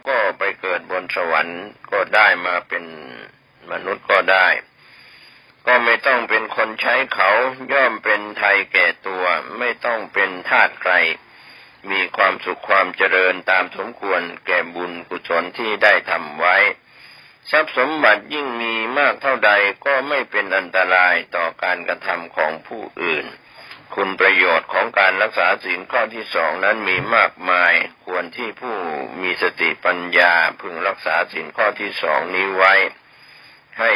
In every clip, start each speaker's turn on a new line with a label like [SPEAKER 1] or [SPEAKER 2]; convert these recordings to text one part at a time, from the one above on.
[SPEAKER 1] ก็ไปเกิดบนสวรรค์ก็ได้มาเป็นมนุษย์ก็ได้ก็ไม่ต้องเป็นคนใช้เขาย่อมเป็นไทยแก่ตัวไม่ต้องเป็นทาสใครมีความสุขความเจริญตามสมควรแก่บุญกุศลที่ได้ทำไว้ทรัพย์สมบัติยิ่งมีมากเท่าใดก็ไม่เป็นอันตรายต่อการกระทำของผู้อื่นคุณประโยชน์ของการรักษาศีลข้อที่สองนั้นมีมากมายควรที่ผู้มีสติปัญญาพึงรักษาศีลข้อที่สองนี้ไว้ให้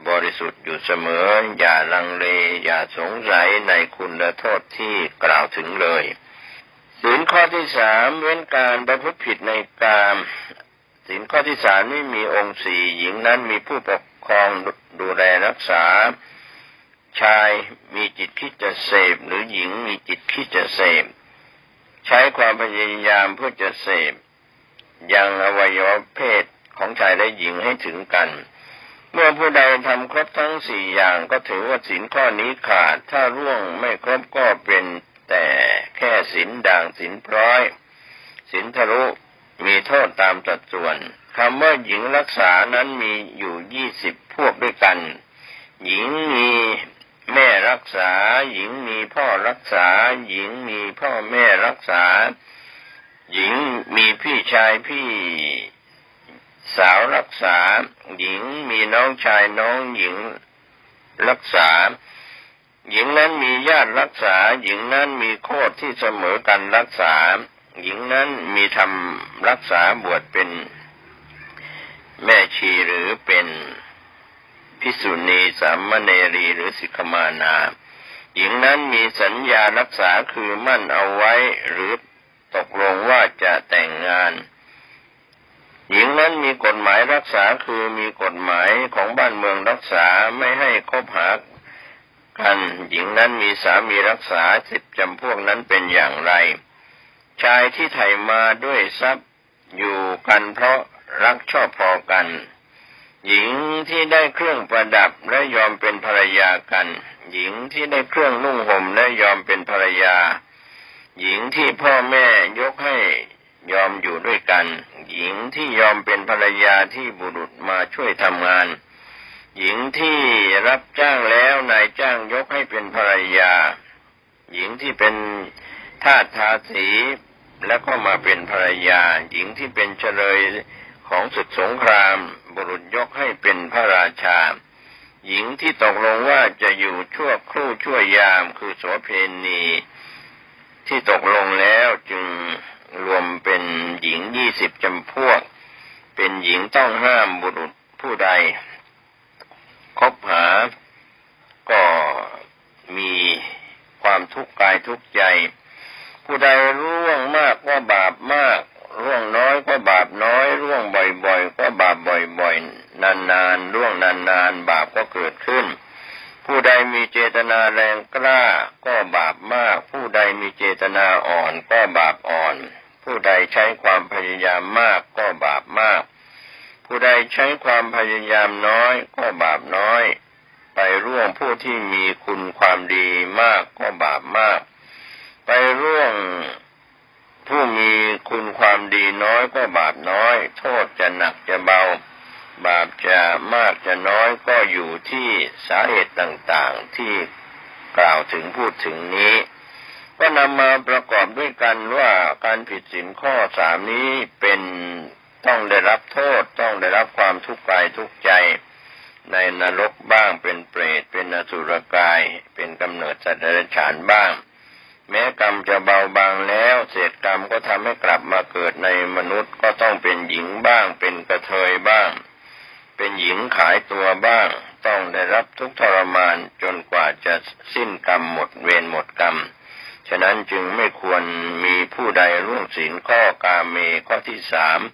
[SPEAKER 1] บริสุทธิ์อยู่เสมออย่าลังเลอย่าสงสัยในคุณและโทษที่กล่าวถึงเลยศีลข้อที่สามเว้นการประพฤติผิดในกามศีลข้อที่สามนี้มีองค์สี่หญิงนั้นมีผู้ปกครองดูแลรักษาชายมีจิตคิดจะเสพหรือหญิงมีจิตคิดจะเสพใช้ความพยายามเพื่อจะเสพยังอวัยวะเพศของชายและหญิงให้ถึงกันเมื่อผู้ใดทำครบทั้งสี่อย่างก็ถือว่าศีลข้อนี้ขาดถ้าร่วงไม่ครบก็เป็นแต่แค่ศีลด่างศีลพร้อยศีลทะลุมีโทษตามสัดส่วนคำว่าหญิงรักษานั้นมีอยู่20พวกด้วยกันหญิงมีแม่รักษาหญิงมีพ่อรักษาหญิงมีพ่อแม่รักษาหญิงมีพี่ชายพี่สาวรักษาหญิงมีน้องชายน้องหญิงรักษาหญิงนั้นมีญาติรักษาหญิงนั้นมีโคตรที่เสมอกันรักษาหญิงนั้นมีธรรมรักษาบวชเป็นแม่ชีหรือเป็นภิกษุณีสามเณรีหรือสิกขมานาหญิงนั้นมีสัญญารักษาคือมั่นเอาไว้หรือตกลงว่าจะแต่งงานหญิงนั้นมีกฎหมายรักษาคือมีกฎหมายของบ้านเมืองรักษาไม่ให้คบหากันหญิงนั้นมีสามีรักษา10จำพวกนั้นเป็นอย่างไรชายที่ไถ่มาด้วยทรัพย์อยู่กันเพราะรักชอบพอกันหญิงที่ได้เครื่องประดับและยอมเป็นภรรยากันหญิงที่ได้เครื่องนุ่งห่มและยอมเป็นภรรยาหญิงที่พ่อแม่ยกให้ยอมอยู่ด้วยกันหญิงที่ยอมเป็นภรรยาที่บุรุษมาช่วยทำงานหญิงที่รับจ้างแล้วนายจ้างยกให้เป็นภรรยาหญิงที่เป็นทาสทาสีแล้วก็มาเป็นภรรยาหญิงที่เป็นเฉลยของศึกสงครามบุรุษยกให้เป็นพระราชาหญิงที่ตกลงว่าจะอยู่ชั่วครู่ชั่วยามคือโสเภณีที่ตกลงแล้วจึงรวมเป็นหญิง20จำพวกเป็นหญิงต้องห้ามบุรุษผู้ใดคบหาก็มีความทุกข์กายทุกข์ใจผู้ใดร่วงมากก็บาปมากร่วงน้อยก็บาปน้อยร่วงบ่อยๆก็บาปบ่อยๆนานๆร่วงนานๆบาปก็เกิดขึ้นผู้ใดมีเจตนาแรงกล้าก็บาปมากผู้ใดมีเจตนาอ่อนก็บาปอ่อนผู้ใดใช้ความพยายามมากก็บาปมากผู้ใดใช้ความพยายามน้อยก็บาปน้อยไปร่วงผู้ที่มีคุณความดีมากก็บาปมากไปร่วงผู้มีคุณความดีน้อยก็บาปน้อยโทษจะหนักจะเบาบาปจะมากจะน้อยก็อยู่ที่สาเหตุต่างๆที่กล่าวถึงพูดถึงนี้ก็นำมาประกอบด้วยกันว่าการผิดศีลข้อ3นี้เป็นต้องได้รับโทษต้องได้รับความทุกข์กายทุกข์ใจในนรกบ้างเป็นเปรตเป็นอสุรกายเป็นกำเนิดสัตว์เดรัจฉานบ้างแม้กรรมจะเบาบางแล้วเศษกรรมก็ทำให้กลับมาเกิดในมนุษย์ก็ต้องเป็นหญิงบ้างเป็นกระเทยบ้างเป็นหญิงขายตัวบ้างต้องได้รับทุกข์ทรมานจนกว่าจะสิ้นกรรมหมดเวรหมดกรรมฉะนั้นจึงไม่ควรมีผู้ใดล่วงศีลข้อกาเมข้อที่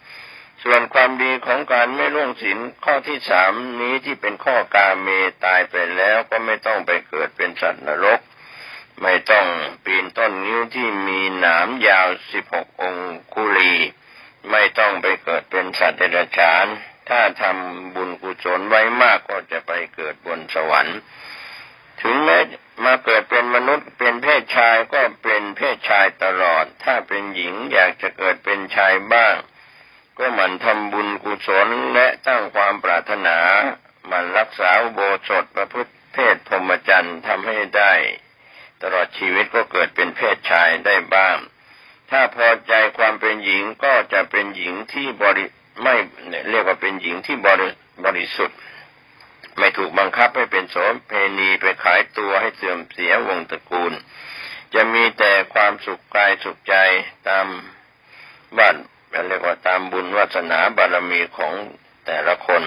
[SPEAKER 1] 3ส่วนความดีของการไม่ล่วงศีลข้อที่3นี้ที่เป็นข้อกาเมตายไปแล้วก็ไม่ต้องไปเกิดเป็นสัตว์นรกไม่ต้องปีนต้นงิ้วที่มีหนามยาว16องคุลีไม่ต้องไปเกิดเป็นสัตว์เดรัจฉานถ้าทำบุญกุศลไว้มากก็จะไปเกิดบนสวรรค์ถึงแม้มาเกิดเป็นมนุษย์เป็นเพศชายก็เป็นเพศชายตลอดถ้าเป็นหญิงอยากจะเกิดเป็นชายบ้าง ก็หมั่นทำบุญกุศลและตั้งความปรารถนาหมั่นรักษาอุโบสถประพฤติเพศพรหมจรรย์ทำให้ได้ตลอดชีวิตก็เกิดเป็นเพศชายได้บ้างถ้าพอใจความเป็นหญิงก็จะเป็นหญิงที่ไม่เรียกว่าเป็นหญิงที่บริสุทธิ์ไม่ถูกบังคับให้เป็นโสเภณีไปขายตัวให้เสื่อมเสียวงศ์ตระกูลจะมีแต่ความสุขกายสุขใจตามบ้านเรียกว่าตามบุญวาสนาบารมีของแต่ละคน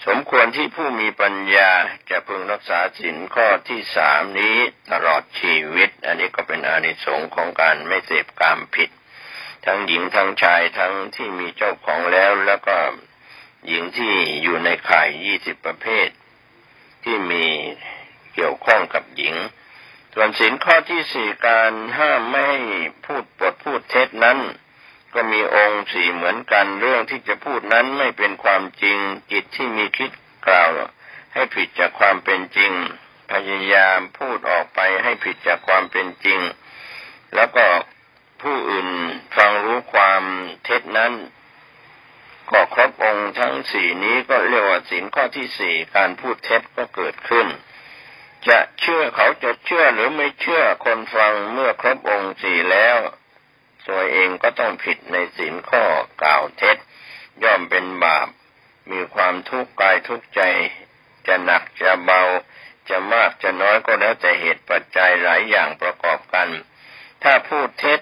[SPEAKER 1] สมควรที่ผู้มีปัญญาจะพึงรักษาศีลข้อที่3นี้ตลอดชีวิตอันนี้ก็เป็นอานิสงส์ของการไม่เสพกามผิดทั้งหญิงทั้งชายทั้งที่มีเจ้าของแล้วก็หญิงที่อยู่ในข่าย20ประเภทที่มีเกี่ยวข้องกับหญิงส่วนศีลข้อที่4การห้ามไม่ให้พูดปดพูดเท็จนั้นก็มีองค์4เหมือนกันเรื่องที่จะพูดนั้นไม่เป็นความจริงจิตที่มีคิดกล่าวให้ผิดจากความเป็นจริงพยายามพูดออกไปให้ผิดจากความเป็นจริงแล้วก็ผู้อื่นฟังรู้ความเท็จนั้นก็ครบองค์ทั้ง4นี้ก็เรียกว่าศีลข้อที่4การพูดเท็จก็เกิดขึ้นจะเชื่อเขาจะเชื่อหรือไม่เชื่อคนฟังเมื่อครบองค์4แล้วตัวเองก็ต้องผิดในศีลข้อกล่าวเท็จย่อมเป็นบาปมีความทุกข์กายทุกข์ใจจะหนักจะเบาจะมากจะน้อยก็แล้วแต่เหตุปัจจัยหลายอย่างประกอบกันถ้าพูดเท็จ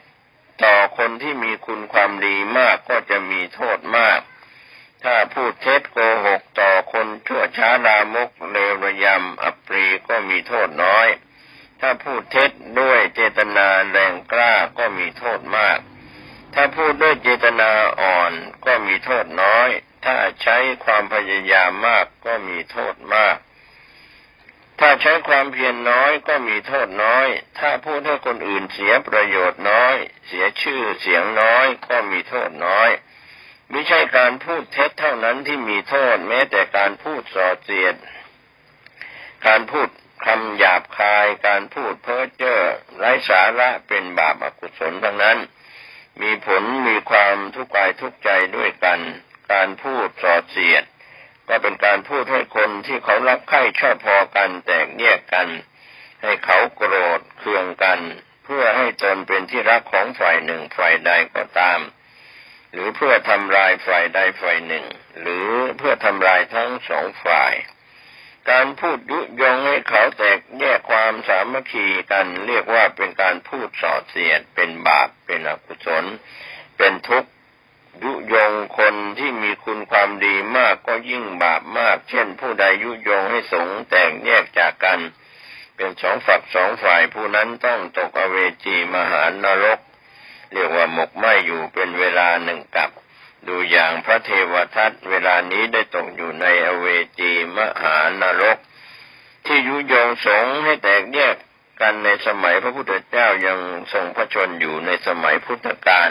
[SPEAKER 1] ต่อคนที่มีคุณความดีมากก็จะมีโทษมากถ้าพูดเท็จโกหกต่อคนชั่วช้าลามกเลวระยำอัปรีก็มีโทษน้อยถ้าพูดเท็จด้วยเจตนาแรงกล้าก็มีโทษมากถ้าพูดด้วยเจตนาอ่อนก็มีโทษน้อยถ้าใช้ความพยายามมากก็มีโทษมากถ้าใช้ความเพียรน้อยก็มีโทษน้อยถ้าพูดให้คนอื่นเสียประโยชน์น้อยเสียชื่อเสียงน้อยก็มีโทษน้อยไม่ใช่การพูดเท็จเท่านั้นที่มีโทษแม้แต่การพูดส่อเสียดการพูดคำหยาบคายการพูดเพ้อเจ้อไร้สาระเป็นบาปอกุศลทั้งนั้นมีผลมีความทุกข์กายทุกข์ใจด้วยกันการพูดส่อเสียดก็เป็นการพูดให้คนที่เขารักใคร่ชอบพอกันแตกแยกกันให้เขาโกรธเคืองกันเพื่อให้ตนเป็นที่รักของฝ่ายหนึ่งฝ่ายใดก็ตามหรือเพื่อทำลายฝ่ายใดฝ่ายหนึ่งหรือเพื่อทำลายทั้งสองฝ่ายการพูดยุยงให้เขาแตกแยกความสามัคคีกันเรียกว่าเป็นการพูดส่อเสียดเป็นบาปเป็นอกุศลเป็นทุกข์ยุยงคนที่มีคุณความดีมากก็ยิ่งบาปมากเช่นผู้ใดยุยงให้สงฆ์แตกแยกจากกันเป็นสองฝักสองฝ่ายผู้นั้นต้องตกอเวจีมหานรกเรียกว่าหมกไหม้อยู่เป็นเวลา1 กับดูอย่างพระเทวทัตเวลานี้ได้ตกอยู่ในอเวจีมหานรกที่ยุยงสงฆ์ให้แตกแยกกันในสมัยพระพุทธเจ้ายังทรงพระชนอยู่ในสมัยพุทธกาล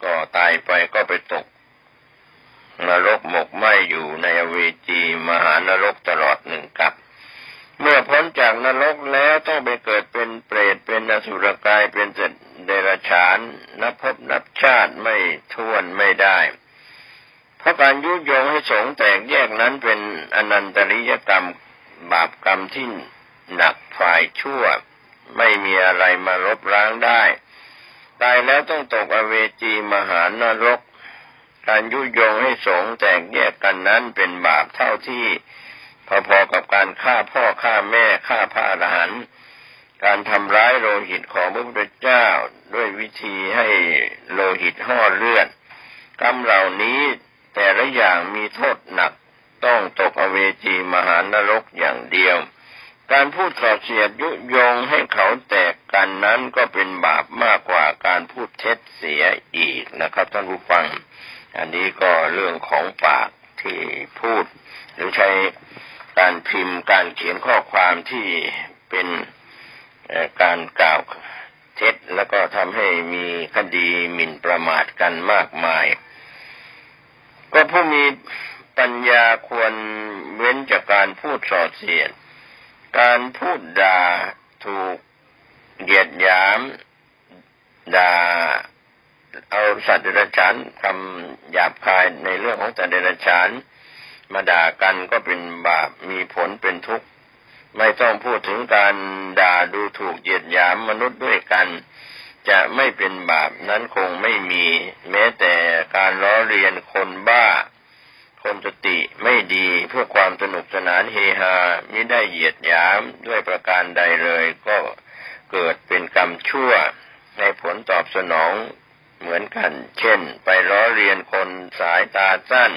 [SPEAKER 1] ก็ตายไปก็ไปตกนรกหมกไหม้อยู่ในอเวจีมหานรกตลอด1 กับเมื่อพ้นจากนรกแล้วต้องไปเกิดเป็นเปรตเป็นอสุรกายเป็นสัตว์เดรัจฉานนับภพนับชาติไม่ถ้วนไม่ได้เพราะการยุยงให้สงฆ์แตกแยกนั้นเป็นอนันตริยกรรมบาปกรรมที่หนักฝ่ายชั่วไม่มีอะไรมาลบล้างได้ตายแล้วต้องตกอเวจีมหานรกการยุยงให้สงฆ์แตกแยกกันนั้นเป็นบาปเท่าที่พอๆกับการฆ่าพ่อฆ่าแม่ฆ่าพระอรหันต์การทำร้ายโลหิตของพระพุทธเจ้าด้วยวิธีให้โลหิตห่อเลือดกรรมเหล่านี้แต่ละอย่างมีโทษหนักต้องตกอเวจีมหานรกอย่างเดียวการพูดส่อเสียดยุยงให้เขาแตกกันนั้นก็เป็นบาปมากกว่าการพูดเท็จเสียอีกนะครับท่านผู้ฟังอันนี้ก็เรื่องของปากที่พูดหรือใช้การพิมพ์การเขียนข้อความที่เป็นการกล่าวเท็จแล้วก็ทำให้มีคดีหมิ่นประมาทกันมากมายก็ผู้มีปัญญาควรเว้นจากการพูดส่อเสียดการพูดด่าถูกเหยียดหยามด่า เอาสัตว์เดรัจฉานคำหยาบคายในเรื่องของสัตว์เดรัจฉานมาด่ากันก็เป็นบาปมีผลเป็นทุกข์ไม่ต้องพูดถึงการด่าดูถูกเหยียดหยามมนุษย์ด้วยกันจะไม่เป็นบาปนั้นคงไม่มีแม้แต่การล้อเลียนคนบ้าคนสติไม่ดีเพื่อความสนุกสนานเฮฮามิได้เหยียดหยามด้วยประการใดเลยก็เกิดเป็นกรรมชั่วในผลตอบสนองเหมือนกันเช่นไปล้อเลียนคนสายตาสั้น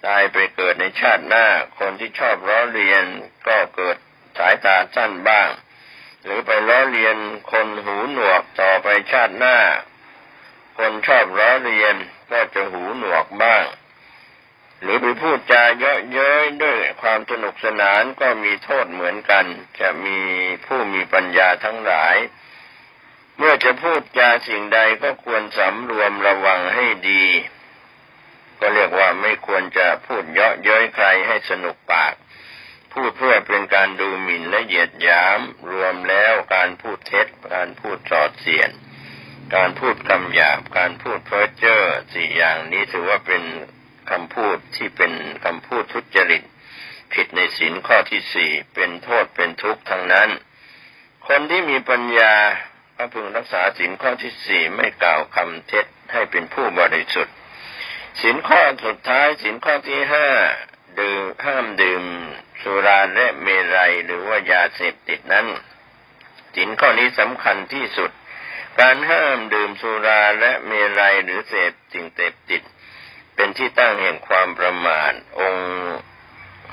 [SPEAKER 1] ตายไปเกิดในชาติหน้าคนที่ชอบล้อเลียนก็เกิดสายตาสั้นบ้างหรือไปล้อเลียนคนหูหนวกต่อไปชาติหน้าคนชอบล้อเลียนก็จะหูหนวกบ้างหรือไปพูดจาเยาะเย้ยด้วยความสนุกสนานก็มีโทษเหมือนกันจะมีผู้มีปัญญาทั้งหลายเมื่อจะพูดจาสิ่งใดก็ควรสำรวมระวังให้ดีก็เรียกว่าไม่ควรจะพูดเยาะเย้ยใครให้สนุกปากพูดเพื่อเป็นการดูหมิ่นและเหยียดหยามรวมแล้วการพูดเท็จการพูดส่อเสียดการพูดคำหยาบการพูดเพ้อเจ้อสี่อย่างนี้ถือว่าเป็นคำพูดที่เป็นคำพูดทุจริตผิดในศีลข้อที่สี่เป็นโทษเป็นทุกข์ทั้งนั้นคนที่มีปัญญาก็พึงรักษาศีลข้อที่สี่ไม่กล่าวคำเท็จให้เป็นผู้บริสุทธิ์ศีลข้อสุดท้ายศีลข้อที่ห้าห้ามดื่มสุราและเมรัยหรือว่ายาเสพติดนั้นศีลข้อนี้สำคัญที่สุดการห้ามดื่มสุราและเมรัยหรือเสพสิ่งเสพติดเป็นที่ตั้งแห่งความประมาทองค์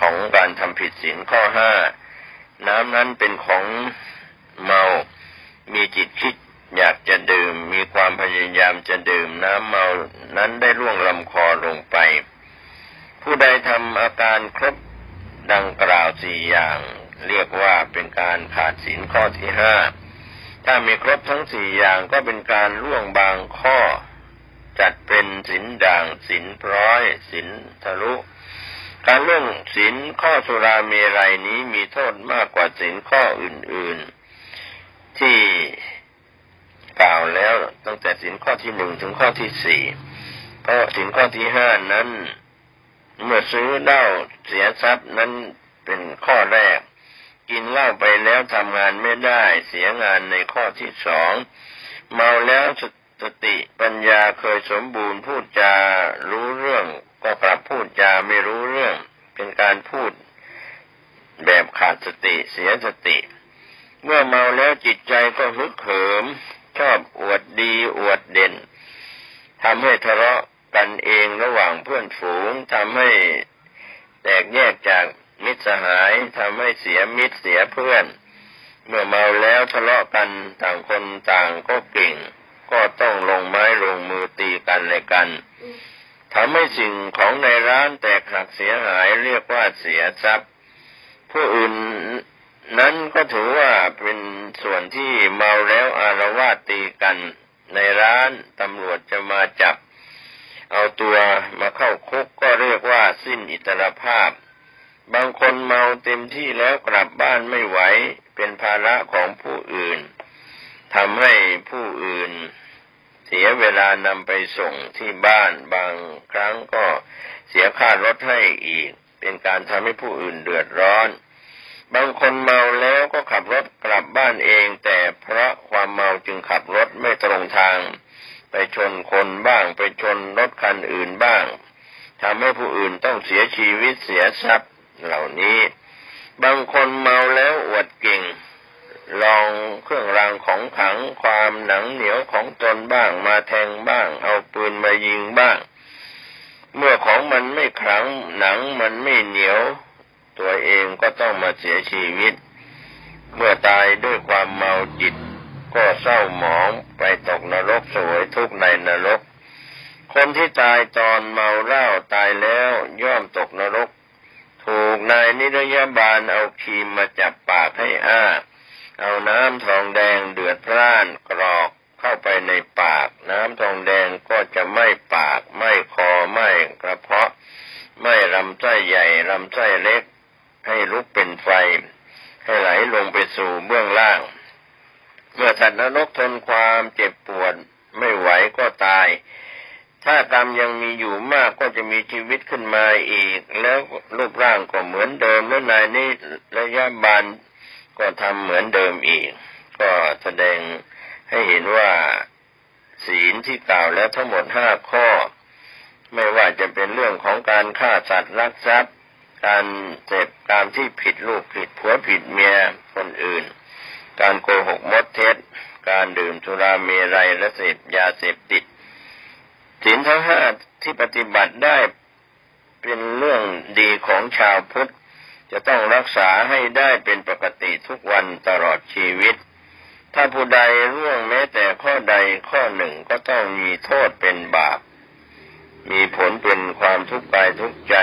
[SPEAKER 1] ของการทำผิดศีลข้อห้าน้ำนั้นเป็นของเมามีจิตคิดอยากจะดื่มมีความพยายามจะดื่มน้ำเมานั้นได้ล่วงลำคอลงไปผู้ใดทำอาการครบดังกล่าวสี่อย่างเรียกว่าเป็นการขาดศีลข้อที่ห้าถ้ามีครบทั้งสี่อย่างก็เป็นการล่วงบางข้อจัดเป็นศีลด่างศีลพร้อยศีลทะลุการล่วงศีลข้อสุราเมรัยนี้มีโทษมากกว่าศีลข้ออื่นๆที่กล่าวแล้วตั้งแต่ศีลข้อที่หนึ่งถึงข้อที่สี่เพราะศีลข้อที่ห้านั้นเมื่อซื้อเหล้าเสียทรัพย์นั้นเป็นข้อแรกกินเหล้าไปแล้วทำงานไม่ได้เสียงานในข้อที่สองเมาแล้วสติปัญญาเคยสมบูรณ์พูดจารู้เรื่องก็กลับพูดจาไม่รู้เรื่องเป็นการพูดแบบขาดสติเสียสติเมื่อเมาแล้วจิตใจก็ฮึกเหิมชอบอวดดีอวดเด่นทำให้ทะเลาะกันเองระหว่างเพื่อนฝูงทำให้แตกแยกจากมิตรสหายทำให้เสียมิตรเสียเพื่อนเมื่อเมาแล้วทะเลาะกันต่างคนต่างก็เก่งก็ต้องลงไม้ลงมือตีกันและกันทำให้สิ่งของในร้านแตกหักเสียหายเรียกว่าเสียทรัพย์ผู้อื่นนั้นก็ถือว่าเป็นส่วนที่เมาแล้วอาละวาดตีกันในร้านตำรวจจะมาจับเอาตัวมาเข้าคุกก็เรียกว่าสิ้นอิสรภาพบางคนเมาเต็มที่แล้วกลับบ้านไม่ไหวเป็นภาระของผู้อื่นทำให้ผู้อื่นเสียเวลานำไปส่งที่บ้านบางครั้งก็เสียค่ารถให้อีกเป็นการทำให้ผู้อื่นเดือดร้อนบางคนเมาแล้วก็ขับรถกลับบ้านเองแต่เพราะความเมาจึงขับรถไม่ตรงทางไปชนคนบ้างไปชนรถคันอื่นบ้างทำให้ผู้อื่นต้องเสียชีวิตเสียทรัพย์เหล่านี้บางคนเมาแล้วอวดเก่งลองเครื่องรางของขลังความหนังเหนียวของตนบ้างมาแทงบ้างเอาปืนมายิงบ้างเมื่อของมันไม่ขลังหนังมันไม่เหนียวตัวเองก็ต้องมาเสียชีวิตเมื่อตายด้วยความเมาจิตก็เศร้าหมองไปตกนรกเสวยทุกข์ในนรกคนที่ตายตอนเมาเหล้าตายแล้วย่อมตกนรกถูกนายนิรยาบาลเอาครีมมาจับปากให้อ้าเอาน้ำทองแดงเดือดพร่านกรอกเข้าไปในปากน้ำทองแดงก็จะไหม้ปากไหม้คอไหม้กระเพาะไหม้ลำไส้ใหญ่ลำไส้เล็กให้ลุกเป็นไฟให้ไหลลงไปสู่เบื้องล่างเมื่อสัตว์นรกทนความเจ็บปวดไม่ไหว ไหวก็ตายถ้ากรรมยังมีอยู่มากก็จะมีชีวิตขึ้นมาอีกแล้วรูปร่างก็เหมือนเดิมแล้วนายนี้ระยะบาลก็ทำเหมือนเดิมอีกก็แสดงให้เห็นว่าศีลที่กล่าวแล้วทั้งหมด5 ข้อไม่ว่าจะเป็นเรื่องของการฆ่าสัตว์ลักทรัพย์การเสพกามที่ผิดลูกผิดผัวผิดเมียคนอื่นการโกหกมดเท็จการดื่มสุราเมรัยและเสพยาเสพติดศีลทั้ง5ที่ปฏิบัติได้เป็นเรื่องดีของชาวพุทธจะต้องรักษาให้ได้เป็นปกติทุกวันตลอดชีวิตถ้าผู้ใดร่วงแม้แต่ข้อใดข้อหนึ่งก็ต้องมีโทษเป็นบาปมีผลเป็นความทุกข์กายทุกข์ใจ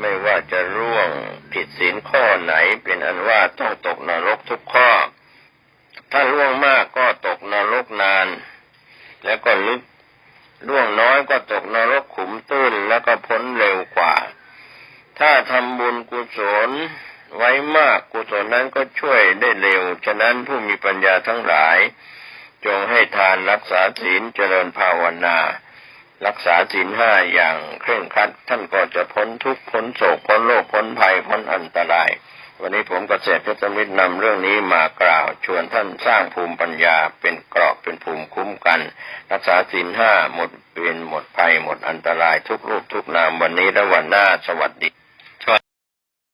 [SPEAKER 1] ไม่ว่าจะร่วงผิดศีลข้อไหนเป็นอันว่าต้องตกนรกทุกข้อถ้าร่วงมากก็ตกนรกนานแล้วก็ลึกร่วงน้อยก็ตกนรกขุมตื้นแล้วก็พ้นเร็วกว่าถ้าทำบุญกุศลไว้มากกุศลนั้นก็ช่วยได้เร็วฉะนั้นผู้มีปัญญาทั้งหลายจงให้ทานรักษาศีลเจริญภาวนารักษาศีล5อย่างเคร่งครัดท่านก็จะพ้นทุกข์พ้นโศกพ้นโรคพ้นภัยพ้นอันตรายวันนี้ผมเกษตรพัฒมิตรนำเรื่องนี้มากล่าวชวนท่านสร้างภูมิปัญญาเป็นเกราะเป็นภูมิคุ้มกันรักษาศีล5หมดเวรหมดภัยหมดอันตรายทุกรูปทุกนามวันนี้และวันหน้าสวัสดี